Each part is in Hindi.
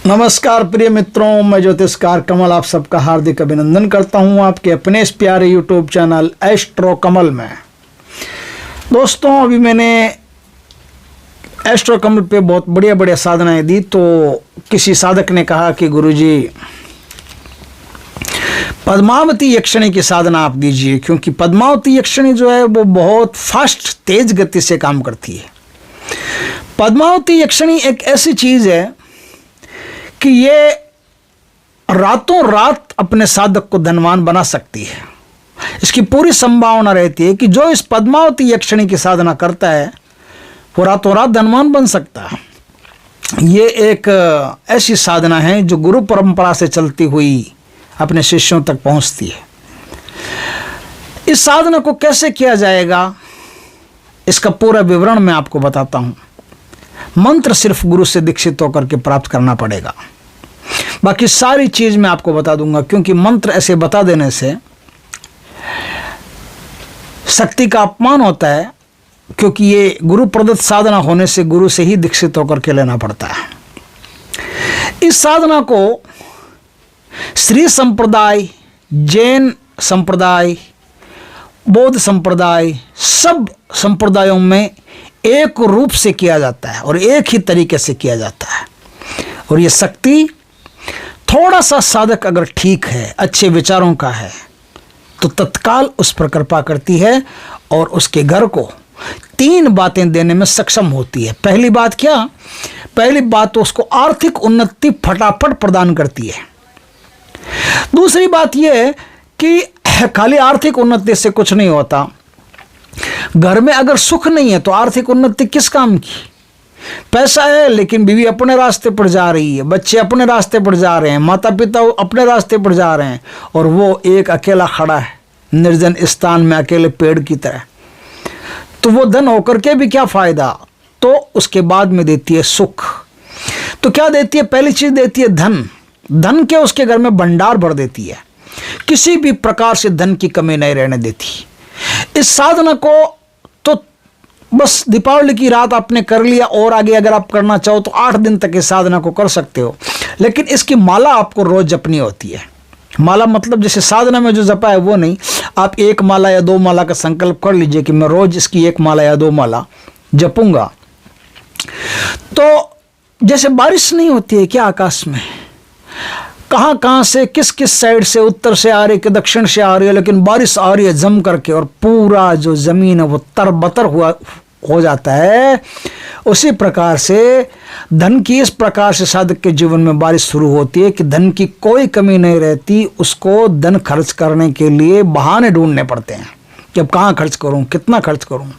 नमस्कार प्रिय मित्रों, मैं ज्योतिषकार कमल आप सबका हार्दिक अभिनंदन करता हूं आपके अपने इस प्यारे यूट्यूब चैनल एस्ट्रो कमल में। दोस्तों, अभी मैंने एस्ट्रो कमल पे बहुत बढ़िया बढ़िया साधनाएं दी, तो किसी साधक ने कहा कि गुरुजी पद्मावती यक्षिणी की साधना आप दीजिए, क्योंकि पद्मावती यक्षिणी जो है वो बहुत फास्ट तेज गति से काम करती है। पद्मावती यक्षिणी एक ऐसी चीज है कि ये रातों रात अपने साधक को धनवान बना सकती है। इसकी पूरी संभावना रहती है कि जो इस पद्मावती यक्षिणी की साधना करता है वो रातों रात धनवान बन सकता है। ये एक ऐसी साधना है जो गुरु परंपरा से चलती हुई अपने शिष्यों तक पहुंचती है। इस साधना को कैसे किया जाएगा, इसका पूरा विवरण मैं आपको बताता हूं। मंत्र सिर्फ गुरु से दीक्षित होकर के प्राप्त करना पड़ेगा, बाकी सारी चीज मैं आपको बता दूंगा, क्योंकि मंत्र ऐसे बता देने से शक्ति का अपमान होता है, क्योंकि ये गुरु प्रदत्त साधना होने से गुरु से ही दीक्षित होकर के लेना पड़ता है। इस साधना को श्री संप्रदाय, जैन संप्रदाय, बौद्ध संप्रदाय, सब संप्रदायों में एक रूप से किया जाता है और एक ही तरीके से किया जाता है। और ये शक्ति थोड़ा सा साधक अगर ठीक है, अच्छे विचारों का है, तो तत्काल उस पर कृपा करती है और उसके घर को 3 बातें देने में सक्षम होती है। पहली बात क्या? पहली बात तो उसको आर्थिक उन्नति फटाफट प्रदान करती है। दूसरी बात यह है कि खाली आर्थिक उन्नति से कुछ नहीं होता। घर में अगर सुख नहीं है तो आर्थिक उन्नति किस काम की? पैसा है लेकिन बीवी अपने रास्ते पर जा रही है, बच्चे अपने रास्ते पर जा रहे हैं, माता पिता अपने रास्ते पर जा रहे हैं, और वो एक अकेला खड़ा है निर्जन स्थान में अकेले पेड़ की तरह, तो वो धन होकर के भी क्या फायदा? तो उसके बाद में देती है सुख। तो क्या देती है? पहली चीज देती है धन। धन के उसके घर में भंडार भर देती है, किसी भी प्रकार से धन की कमी नहीं रहने देती। इस साधना को तो बस दीपावली की रात आपने कर लिया, और आगे अगर आप करना चाहो तो 8 दिन तक इस साधना को कर सकते हो, लेकिन इसकी माला आपको रोज जपनी होती है। माला मतलब जैसे साधना में जो जपा है वो नहीं, आप 1 माला या 2 माला का संकल्प कर लीजिए कि मैं रोज इसकी 1 माला या 2 माला जपूंगा। तो जैसे बारिश नहीं होती है क्या आकाश में, कहाँ से किस किस साइड से, उत्तर से आ रही है कि दक्षिण से आ रही है, लेकिन बारिश आ रही है जम करके और पूरा जो जमीन है वो तरबतर हो जाता है। उसी प्रकार से धन की इस प्रकार से साधक के जीवन में बारिश शुरू होती है कि धन की कोई कमी नहीं रहती। उसको धन खर्च करने के लिए बहाने ढूंढने पड़ते हैं कि अब कहाँ खर्च करूँ, कितना खर्च करूँ।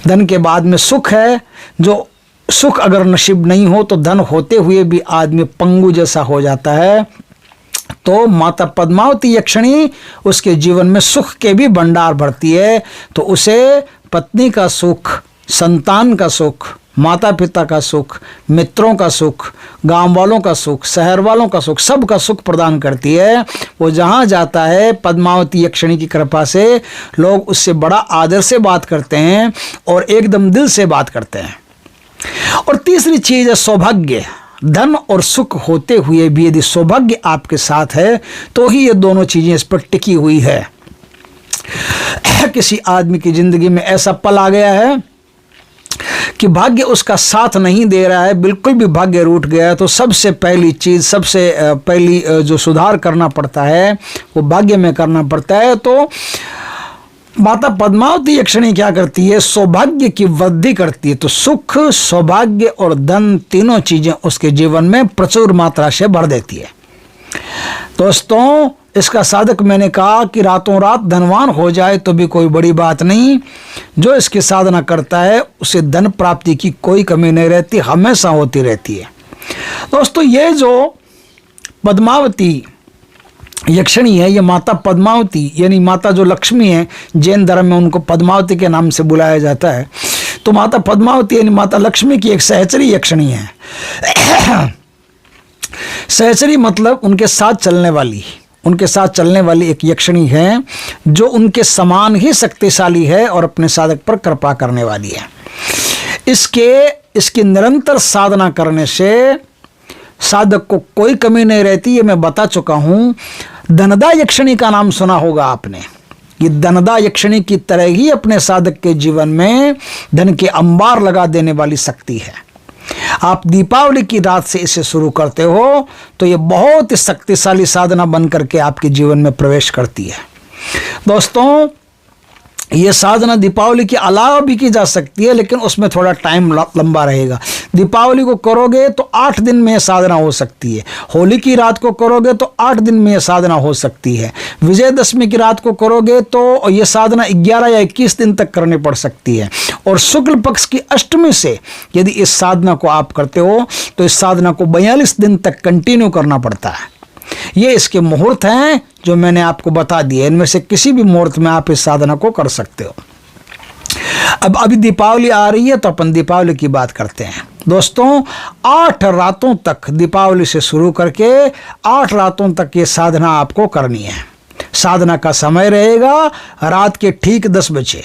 धन के बाद में सुख है, जो सुख अगर नसीब नहीं हो तो धन होते हुए भी आदमी पंगु जैसा हो जाता है। तो माता पद्मावती यक्षिणी उसके जीवन में सुख के भी भंडार भरती है, तो उसे पत्नी का सुख, संतान का सुख, माता पिता का सुख, मित्रों का सुख, गांव वालों का सुख, शहर वालों का सुख, सब का सुख प्रदान करती है। वो जहाँ जाता है पद्मावती यक्षिणी की कृपा से लोग उससे बड़ा आदर से बात करते हैं और एकदम दिल से बात करते हैं। और तीसरी चीज है सौभाग्य। धन और सुख होते हुए भी यदि सौभाग्य आपके साथ है तो ही ये दोनों चीजें इस पर टिकी हुई है। किसी आदमी की जिंदगी में ऐसा पल आ गया है कि भाग्य उसका साथ नहीं दे रहा है, बिल्कुल भी भाग्य रूठ गया है, तो सबसे पहली चीज, सबसे पहली जो सुधार करना पड़ता है वो भाग्य में करना पड़ता है। तो माता पद्मावती यक्षिणी क्या करती है? सौभाग्य की वृद्धि करती है। तो सुख, सौभाग्य और धन तीनों चीजें उसके जीवन में प्रचुर मात्रा से भर देती है। दोस्तों, इसका साधक मैंने कहा कि रातों रात धनवान हो जाए तो भी कोई बड़ी बात नहीं। जो इसकी साधना करता है उसे धन प्राप्ति की कोई कमी नहीं रहती, हमेशा होती रहती है। दोस्तों, ये जो पद्मावती यक्षिणी है, ये माता पद्मावती यानी माता जो लक्ष्मी है, जैन धर्म में उनको पद्मावती के नाम से बुलाया जाता है। तो माता पद्मावती यानी माता लक्ष्मी की एक सहचरी यक्षिणी है। सहचरी मतलब उनके साथ चलने वाली एक यक्षिणी है जो उनके समान ही शक्तिशाली है और अपने साधक पर कृपा करने वाली है। इसकी निरंतर साधना करने से साधक को कोई कमी नहीं रहती, ये मैं बता चुका हूं। धनदा यक्षिणी का नाम सुना होगा आपने। ये धनदा यक्षिणी की तरह ही अपने साधक के जीवन में धन के अंबार लगा देने वाली शक्ति है। आप दीपावली की रात से इसे शुरू करते हो तो ये बहुत ही शक्तिशाली साधना बन करके आपके जीवन में प्रवेश करती है। दोस्तों, ये साधना दीपावली के अलावा भी की जा सकती है, लेकिन उसमें थोड़ा टाइम लंबा रहेगा। दीपावली को करोगे तो 8 दिन में यह साधना हो सकती है। होली की रात को करोगे तो 8 दिन में यह साधना हो सकती है। विजयदशमी की रात को करोगे तो यह साधना 11 या 21 दिन तक करनी पड़ सकती है। और शुक्ल पक्ष की अष्टमी से यदि इस साधना को आप करते हो तो इस साधना को 42 दिन तक कंटिन्यू करना पड़ता है। ये इसके मुहूर्त हैं जो मैंने आपको बता दिए। इनमें से किसी भी मुहूर्त में आप इस साधना को कर सकते हो। अब अभी दीपावली आ रही है तो अपन दीपावली की बात करते हैं। दोस्तों, 8 रातों तक, दीपावली से शुरू करके 8 रातों तक ये साधना आपको करनी है। साधना का समय रहेगा रात के ठीक 10 बजे।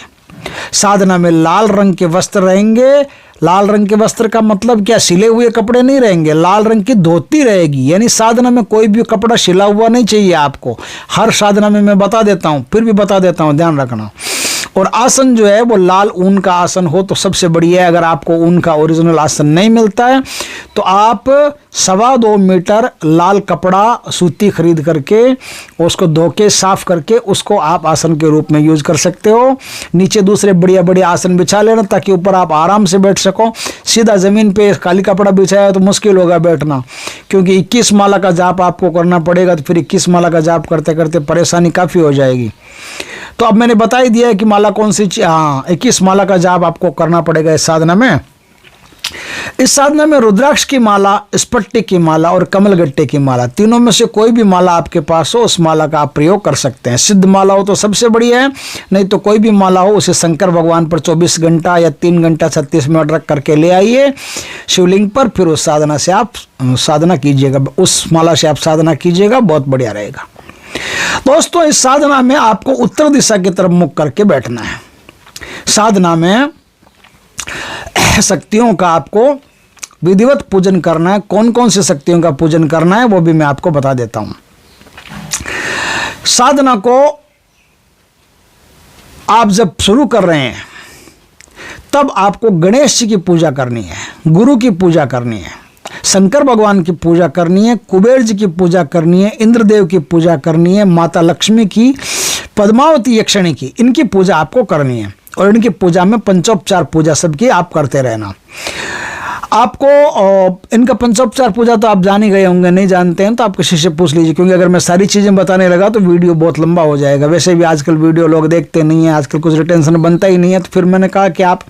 साधना में लाल रंग के वस्त्र रहेंगे। लाल रंग के वस्त्र का मतलब क्या? सिले हुए कपड़े नहीं रहेंगे, लाल रंग की धोती रहेगी। यानी साधना में कोई भी कपड़ा सिला हुआ नहीं चाहिए आपको। हर साधना में मैं बता देता हूँ, फिर भी बता देता हूँ, ध्यान रखना। और आसन जो है वो लाल ऊन का आसन हो तो सबसे बढ़िया है। अगर आपको ऊन का ओरिजिनल आसन नहीं मिलता है तो आप 2.25 मीटर लाल कपड़ा सूती खरीद करके उसको धो के साफ करके उसको आप आसन के रूप में यूज कर सकते हो। नीचे दूसरे बढ़िया बढ़िया आसन बिछा लेना ताकि ऊपर आप आराम से बैठ सको। सीधा ज़मीन पे खाली कपड़ा बिछाया तो मुश्किल होगा बैठना, क्योंकि 21 माला का जाप आपको करना पड़ेगा। तो फिर 21 माला का जाप करते करते परेशानी काफ़ी हो जाएगी। तो अब मैंने बता ही दिया है कि माला कौन सी। 21 माला का जाप आपको करना पड़ेगा इस साधना में। इस साधना में रुद्राक्ष की माला, स्पट्टी की माला और कमलगट्टे की माला, तीनों में से कोई भी माला आपके पास हो उस माला का आप प्रयोग कर सकते हैं। सिद्ध माला हो तो सबसे बढ़िया है, नहीं तो कोई भी माला हो उसे शंकर भगवान पर 24 घंटा या 3 घंटा 36 मिनट रख करके ले आइए शिवलिंग पर। फिर उस साधना से आप साधना कीजिएगा, उस माला से आप साधना कीजिएगा, बहुत बढ़िया रहेगा। दोस्तों, इस साधना में आपको उत्तर दिशा की तरफ मुख करके बैठना है। साधना में शक्तियों का आपको विधिवत पूजन करना है। कौन कौन सी शक्तियों का पूजन करना है वो भी मैं आपको बता देता हूं। साधना को आप जब शुरू कर रहे हैं तब आपको गणेश जी की पूजा करनी है, गुरु की पूजा करनी है, शंकर भगवान की पूजा करनी है, कुबेर जी की पूजा करनी है, इंद्रदेव की पूजा करनी है, माता लक्ष्मी की, पद्मावती यक्षिणी की, इनकी पूजा आपको करनी है। और इनकी पूजा में पंचोपचार पूजा सबकी आप करते रहना। आपको इनका पंचोपचार पूजा तो आप जान ही गए होंगे, नहीं जानते हैं तो आप किसी से पूछ लीजिए, क्योंकि अगर मैं सारी चीज़ें बताने लगा तो वीडियो बहुत लंबा हो जाएगा। वैसे भी आजकल वीडियो लोग देखते नहीं है, आजकल कुछ रिटेंशन बनता ही नहीं है, तो फिर मैंने कहा कि आप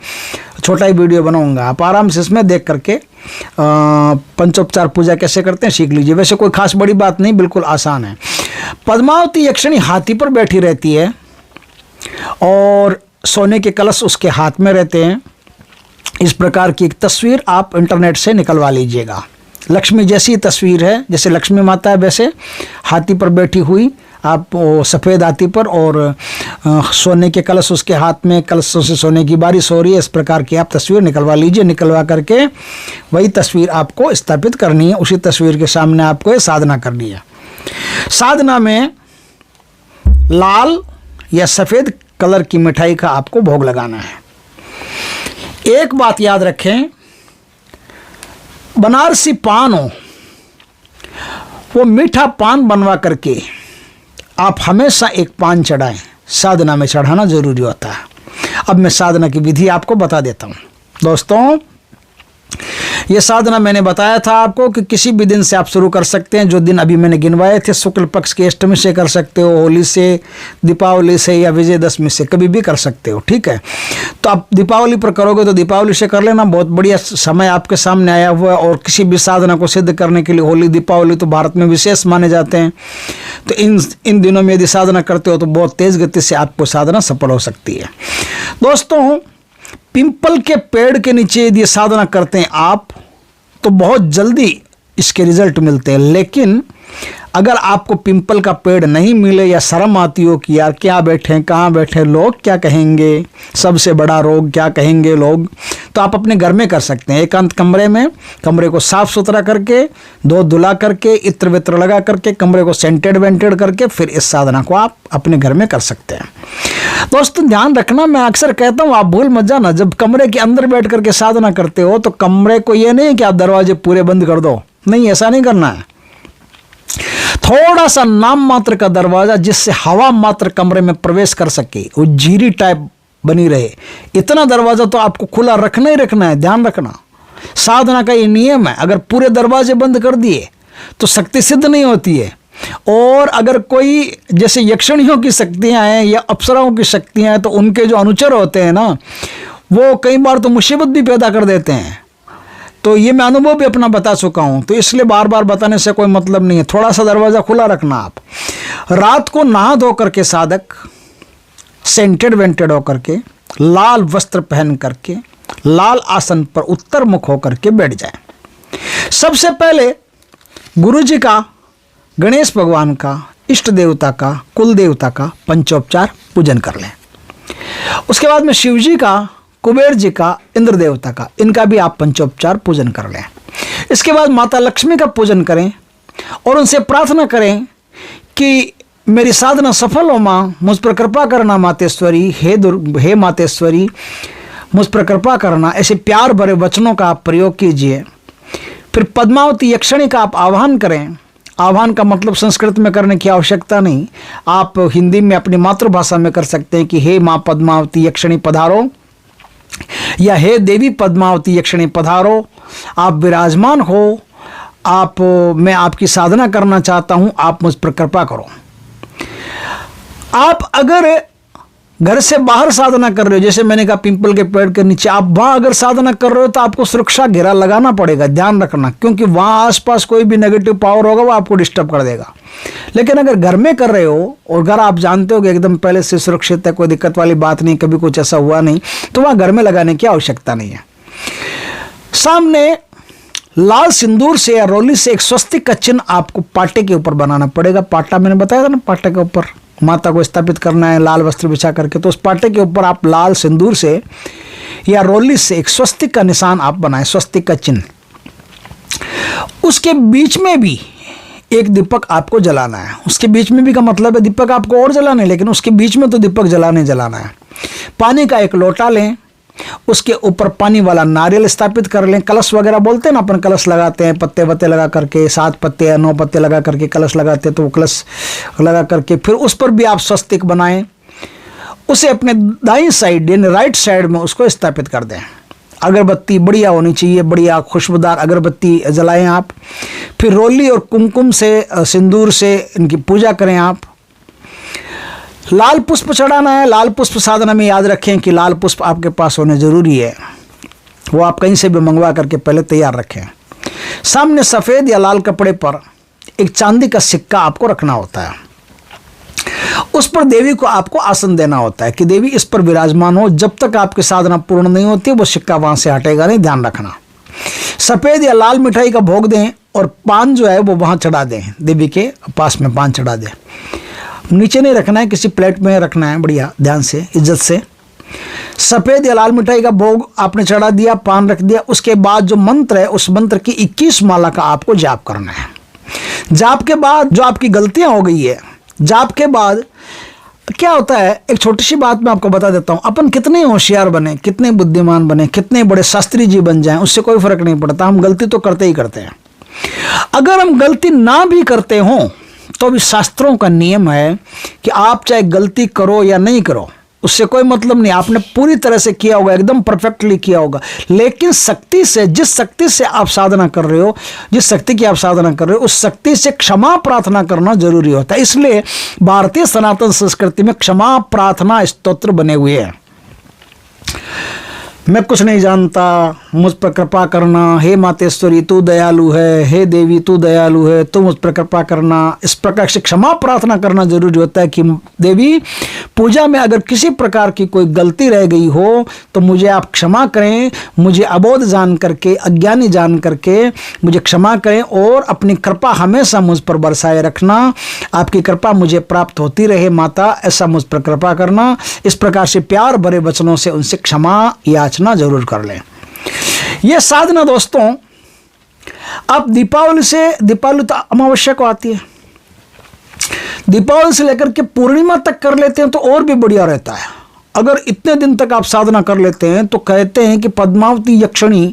छोटा ही वीडियो बनाऊंगा, आप आराम से इसमें देख करके पंचोपचार पूजा कैसे करते हैं सीख लीजिए। वैसे कोई खास बड़ी बात नहीं, बिल्कुल आसान है। पद्मावती यक्षिणी हाथी पर बैठी रहती है और सोने के कलश उसके हाथ में रहते हैं। इस प्रकार की एक तस्वीर आप इंटरनेट से निकलवा लीजिएगा। लक्ष्मी जैसी तस्वीर है, जैसे लक्ष्मी माता है वैसे हाथी पर बैठी हुई आप, सफ़ेद हाथी पर, और सोने के कलश उसके हाथ में, कलशों से सोने की बारिश हो रही है। इस प्रकार की आप तस्वीर निकलवा लीजिए। निकलवा करके वही तस्वीर आपको स्थापित करनी है, उसी तस्वीर के सामने आपको ये साधना करनी है। साधना में लाल या सफ़ेद कलर की मिठाई का आपको भोग लगाना है। एक बात याद रखें, बनारसी पान हो वो मीठा पान बनवा करके आप हमेशा एक पान चढ़ाएं। साधना में चढ़ाना जरूरी होता है। अब मैं साधना की विधि आपको बता देता हूं। दोस्तों, ये साधना मैंने बताया था आपको कि किसी भी दिन से आप शुरू कर सकते हैं। जो दिन अभी मैंने गिनवाए थे, शुक्ल पक्ष की अष्टमी से कर सकते हो, होली से, दीपावली से या विजयदशमी से, कभी भी कर सकते हो, ठीक है। तो आप दीपावली पर करोगे तो दीपावली से कर लेना, बहुत बढ़िया समय आपके सामने आया हुआ है। और किसी भी साधना को सिद्ध करने के लिए होली दीपावली तो भारत में विशेष माने जाते हैं। तो इन दिनों में यदि साधना करते हो तो बहुत तेज़ गति से आपको साधना सफल हो सकती है। दोस्तों, पिंपल के पेड़ के नीचे यदि साधना करते हैं आप तो बहुत जल्दी इसके रिजल्ट मिलते हैं। लेकिन अगर आपको पिंपल का पेड़ नहीं मिले या शर्म आती हो कि यार क्या बैठे कहाँ बैठे, लोग क्या कहेंगे, सबसे बड़ा रोग क्या कहेंगे लोग, तो आप अपने घर में कर सकते हैं। एकांत कमरे में कमरे को साफ सुथरा करके, धो धुला करके, इत्र वित्र लगा करके, कमरे को सेंटेड वेंटेड करके फिर इस साधना को आप अपने घर में कर सकते हैं। दोस्तों ध्यान रखना, मैं अक्सर कहता हूँ आप भूल मत जाना, जब कमरे के अंदर बैठ करके साधना करते हो तो कमरे को ये नहीं कि आप दरवाजे पूरे बंद कर दो, नहीं, ऐसा नहीं करना है। थोड़ा सा नाम मात्र का दरवाजा जिससे हवा मात्र कमरे में प्रवेश कर सके, वो जीरी टाइप बनी रहे, इतना दरवाजा तो आपको खुला रखना ही रखना है। ध्यान रखना, साधना का ये नियम है, अगर पूरे दरवाजे बंद कर दिए तो शक्ति सिद्ध नहीं होती है। और अगर कोई जैसे यक्षणियों की शक्तियां हैं या अप्सराओं की शक्तियां हैं तो उनके जो अनुचर होते हैं ना, वो कई बार तो मुसीबत भी पैदा कर देते हैं। तो ये मैं अनुभव भी अपना बता चुका हूँ, तो इसलिए बार बार बताने से कोई मतलब नहीं है। थोड़ा सा दरवाज़ा खुला रखना। आप रात को नहा धो करके साधक सेंटेड वेंटेड होकर के, लाल वस्त्र पहन करके, लाल आसन पर उत्तर मुख होकर के बैठ जाए। सबसे पहले गुरु जी का, गणेश भगवान का, इष्ट देवता का, कुल देवता का पंचोपचार पूजन कर लें। उसके बाद में शिव जी का, कुबेर जी का, इंद्र देवता का, इनका भी आप पंचोपचार पूजन कर लें। इसके बाद माता लक्ष्मी का पूजन करें और उनसे प्रार्थना करें कि मेरी साधना सफल हो माँ, मुझ पर कृपा करना मातेश्वरी, हे मातेश्वरी मुझ पर कृपा करना। ऐसे प्यार भरे वचनों का आप प्रयोग कीजिए। फिर पद्मावती यक्षिणी का आप आह्वान करें। आह्वान का मतलब संस्कृत में करने की आवश्यकता नहीं, आप हिंदी में अपनी मातृभाषा में कर सकते हैं कि हे माँ पद्मावती यक्षिणी पधारो, या हे देवी पद्मावती यक्षिणी पधारो, आप विराजमान हो, आप मैं आपकी साधना करना चाहता हूँ, आप मुझ पर कृपा करो। आप अगर घर से बाहर साधना कर रहे हो, जैसे मैंने कहा पिंपल के पेड़ के नीचे, आप वहाँ अगर साधना कर रहे हो तो आपको सुरक्षा घेरा लगाना पड़ेगा। ध्यान रखना, क्योंकि वहाँ आसपास कोई भी नेगेटिव पावर होगा वो आपको डिस्टर्ब कर देगा। लेकिन अगर घर में कर रहे हो और घर आप जानते हो कि एकदम पहले से सुरक्षित है, कोई दिक्कत वाली बात नहीं, कभी कुछ ऐसा हुआ नहीं, तो वहाँ घर में लगाने की आवश्यकता नहीं है। सामने लाल सिंदूर से या रोली से एक स्वस्तिक का चिन्ह आपको पाटे के ऊपर बनाना पड़ेगा। पाटा मैंने बताया था ना, पाटे के ऊपर माता को स्थापित करना है लाल वस्त्र बिछा करके, तो उस पाटे के ऊपर आप लाल सिंदूर से या रोली से एक स्वस्तिक का निशान आप बनाएं, स्वस्तिक का चिन्ह। उसके बीच में भी एक दीपक आपको जलाना है। उसके बीच में भी का मतलब है दीपक आपको और जलाना है, लेकिन उसके बीच में तो दीपक जलाना है। पानी का एक लोटा लें, उसके ऊपर पानी वाला नारियल स्थापित कर लें। कलश वगैरह बोलते हैं ना, अपन कलश लगाते हैं पत्ते वत्ते लगा करके, 7 पत्ते या 9 पत्ते लगा करके कलश लगाते हैं, तो वो कलश लगा करके फिर उस पर भी आप स्वस्तिक बनाएं। उसे अपने दाईं साइड यानी राइट साइड में उसको स्थापित कर दें। अगरबत्ती बढ़िया होनी चाहिए, बढ़िया खुशबूदार अगरबत्ती जलाएं आप। फिर रोली और कुमकुम से, सिंदूर से इनकी पूजा करें आप। लाल पुष्प चढ़ाना है। लाल पुष्प साधना में याद रखें कि लाल पुष्प आपके पास होने ज़रूरी है, वो आप कहीं से भी मंगवा करके पहले तैयार रखें। सामने सफ़ेद या लाल कपड़े पर एक चांदी का सिक्का आपको रखना होता है। उस पर देवी को आपको आसन देना होता है कि देवी इस पर विराजमान हो। जब तक आपकी साधना पूर्ण नहीं होती वो सिक्का वहाँ से हटेगा नहीं, ध्यान रखना। सफ़ेद या लाल मिठाई का भोग दें और पान जो है वो वहाँ चढ़ा दें, देवी के पास में पान चढ़ा दें। नीचे नहीं रखना है, किसी प्लेट में रखना है, बढ़िया ध्यान से इज्जत से। सफ़ेद या लाल मिठाई का भोग आपने चढ़ा दिया, पान रख दिया। उसके बाद जो मंत्र है उस मंत्र की 21 माला का आपको जाप करना है। जाप के बाद जो आपकी गलतियां हो गई है, जाप के बाद क्या होता है, एक छोटी सी बात मैं आपको बता देता हूँ। अपन कितने होशियार बने, कितने बुद्धिमान बने, कितने बड़े शास्त्री जी बन जाएं, उससे कोई फर्क नहीं पड़ता, हम गलती तो करते ही करते हैं। अगर हम गलती ना भी करते हों तो भी शास्त्रों का नियम है कि आप चाहे गलती करो या नहीं करो, उससे कोई मतलब नहीं, आपने पूरी तरह से किया होगा, एकदम परफेक्टली किया होगा। लेकिन शक्ति से, जिस शक्ति से आप साधना कर रहे हो, जिस शक्ति की आप साधना कर रहे हो, उस शक्ति से क्षमा प्रार्थना करना जरूरी होता है। इसलिए भारतीय सनातन संस्कृति में क्षमा प्रार्थना स्तोत्र बने हुए हैं। मैं कुछ नहीं जानता, मुझ पर कृपा करना, हे मातेश्वरी तू दयालु है, हे देवी तू दयालु है, तू मुझ पर कृपा करना। इस प्रकार से क्षमा प्रार्थना करना जरूरी होता है कि देवी पूजा में अगर किसी प्रकार की कोई गलती रह गई हो तो मुझे आप क्षमा करें, मुझे अबोध जान करके, अज्ञानी जान करके मुझे क्षमा करें और अपनी कृपा हमेशा मुझ पर बरसाए रखना। आपकी कृपा मुझे प्राप्त होती रहे माता, ऐसा मुझ पर कृपा करना। इस प्रकार से प्यार भरे वचनों से उनसे क्षमा याचना जरूर कर लें। यह साधना दोस्तों अब दीपावली तो अमावस्या को आती है, दीपावली से लेकर के पूर्णिमा तक कर लेते हैं तो और भी बढ़िया रहता है। अगर इतने दिन तक आप साधना कर लेते हैं तो कहते हैं कि पद्मावती यक्षिणी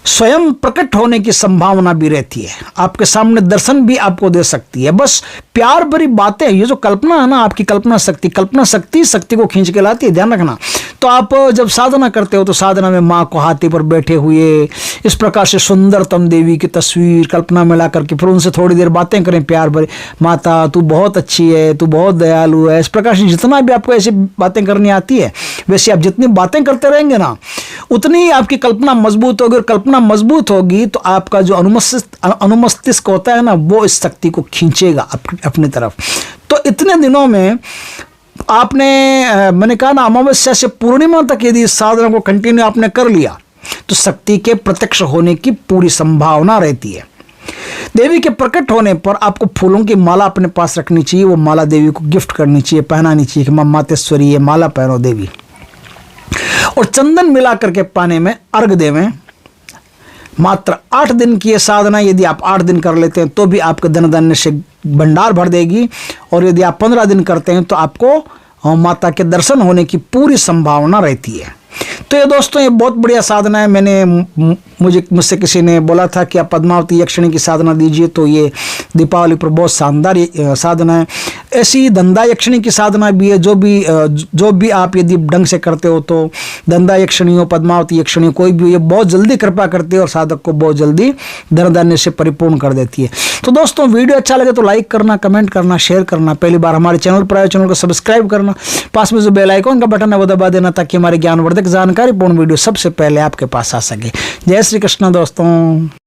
स्वयं प्रकट होने की संभावना भी रहती है, आपके सामने दर्शन भी आपको दे सकती है। बस प्यार भरी बातें, ये जो कल्पना है ना, आपकी कल्पना शक्ति शक्ति को खींच के लाती है, ध्यान रखना। तो आप जब साधना करते हो तो साधना में माँ को हाथी पर बैठे हुए इस प्रकार से सुंदरतम देवी की तस्वीर कल्पना में ला करके फिर उनसे थोड़ी देर बातें करें प्यार भरी, माता तू बहुत अच्छी है, तू बहुत दयालु है। इस प्रकार से जितना भी आपको ऐसी बातें करनी आती है, वैसे आप जितनी बातें करते रहेंगे ना उतनी आपकी कल्पना मजबूत होगी, और कल्पना मजबूत होगी तो आपका जो अनुमस्तिष्क होता है ना वो इस शक्ति को खींचेगा अपनी तरफ। तो इतने दिनों में आपने मैंने कहा ना अमावस्या से पूर्णिमा तक यदि इस साधना को कंटिन्यू आपने कर लिया तो शक्ति के प्रत्यक्ष होने की पूरी संभावना रहती है। देवी के प्रकट होने पर आपको फूलों की माला अपने पास रखनी चाहिए, वो माला देवी को गिफ्ट करनी चाहिए, पहनानी चाहिए कि माँ मातेश्वरी ये माला पहनो देवी, और चंदन मिला करके पानी में अर्घ देवें। मात्र 8 दिन की ये साधना यदि आप 8 दिन कर लेते हैं तो भी आपके धन धान्य से भंडार भर देगी, और यदि आप 15 दिन करते हैं तो आपको माता के दर्शन होने की पूरी संभावना रहती है। तो ये दोस्तों ये बहुत बढ़िया साधना है। मुझसे किसी ने बोला था कि आप पद्मावती यक्षिणी की साधना दीजिए, तो ये दीपावली पर बहुत शानदार साधना है। ऐसी धंधा यक्षिणी की साधना भी है, जो भी आप यदि ढंग से करते हो तो धंधा यक्षिणी हो, पद्मावती यक्षिणी कोई भी हो, ये बहुत जल्दी कृपा करती है और साधक को बहुत जल्दी धन धान्य से परिपूर्ण कर देती है। तो दोस्तों वीडियो अच्छा लगे तो लाइक करना, कमेंट करना, शेयर करना, पहली बार हमारे चैनल पर आए चैनल को सब्सक्राइब करना, पास में जो बेल आइकॉन का बटन है वो दबा देना ताकि हमारे ज्ञानवर्धक जानकारीपूर्ण वीडियो सबसे पहले आपके पास आ सके। जय श्री कृष्ण दोस्तों।